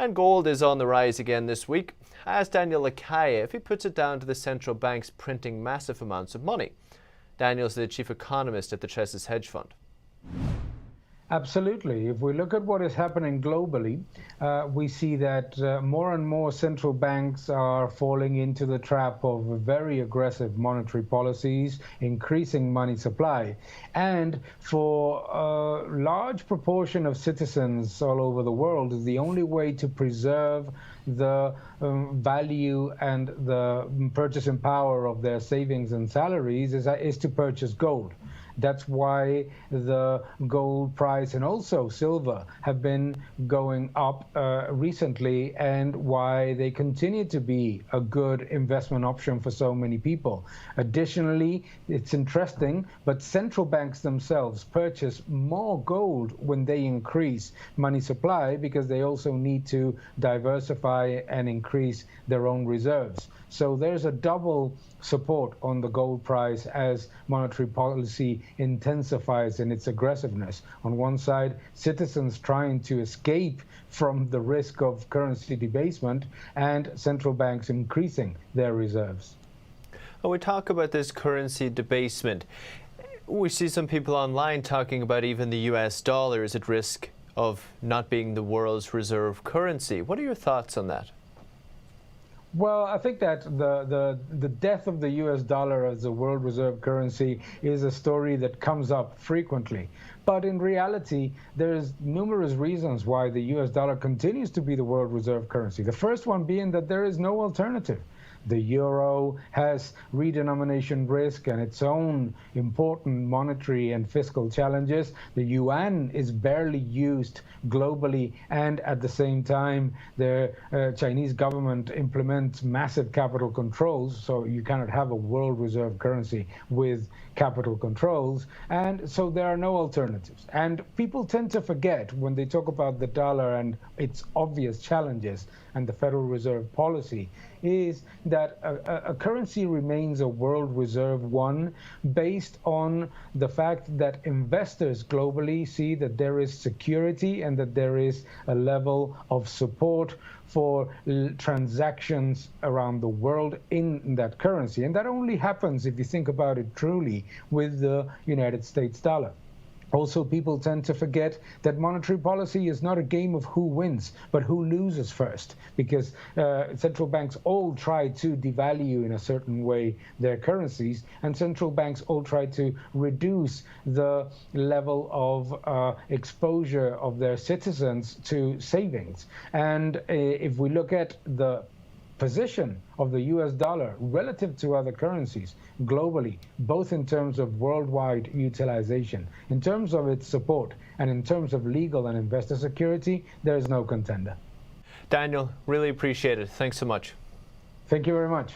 And gold is on the rise again this week. I asked Daniel Lacalle if he puts it down to the central banks printing massive amounts of money. Daniel's the chief economist at the Chess's hedge fund. Absolutely. If we look at what is happening globally, we see that more and more central banks are falling into the trap of very aggressive monetary policies, increasing money supply. And for a large proportion of citizens all over the world, the only way to preserve the value and the purchasing power of their savings and salaries is to purchase gold. That's why the gold price and also silver have been going up recently, and why they continue to be a good investment option for so many people. Additionally, it's interesting, but central banks themselves purchase more gold when they increase money supply, because they also need to diversify and increase their own reserves. So there's a double support on the gold price as monetary policy intensifies in its aggressiveness. On one side, citizens trying to escape from the risk of currency debasement, and central banks increasing their reserves. When we talk about this currency debasement, we see some people online talking about even the US dollar is at risk of not being the world's reserve currency. What are your thoughts on that? Well, I think that the death of the US dollar as a world reserve currency is a story that comes up frequently. But in reality, there's numerous reasons why the US dollar continues to be the world reserve currency. The first one being that there is no alternative. The euro has redenomination risk and its own important monetary and fiscal challenges. The yuan is barely used globally, and at the same time, the Chinese government implements massive capital controls, so you cannot have a world reserve currency with capital controls, and so there are no alternatives. And people tend to forget when they talk about the dollar and its obvious challenges and the Federal Reserve policy is that a currency remains a world reserve one based on the fact that investors globally see that there is security and that there is a level of support for transactions around the world in that currency. And that only happens, if you think about it truly, with the United States dollar. Also, people tend to forget that monetary policy is not a game of who wins, but who loses first, because central banks all try to devalue in a certain way their currencies, and central banks all try to reduce the level of exposure of their citizens to savings. And if we look at the position of the US dollar relative to other currencies globally, both in terms of worldwide utilization, in terms of its support, and in terms of legal and investor security, there is no contender. Daniel, really appreciate it. Thanks so much. Thank you very much.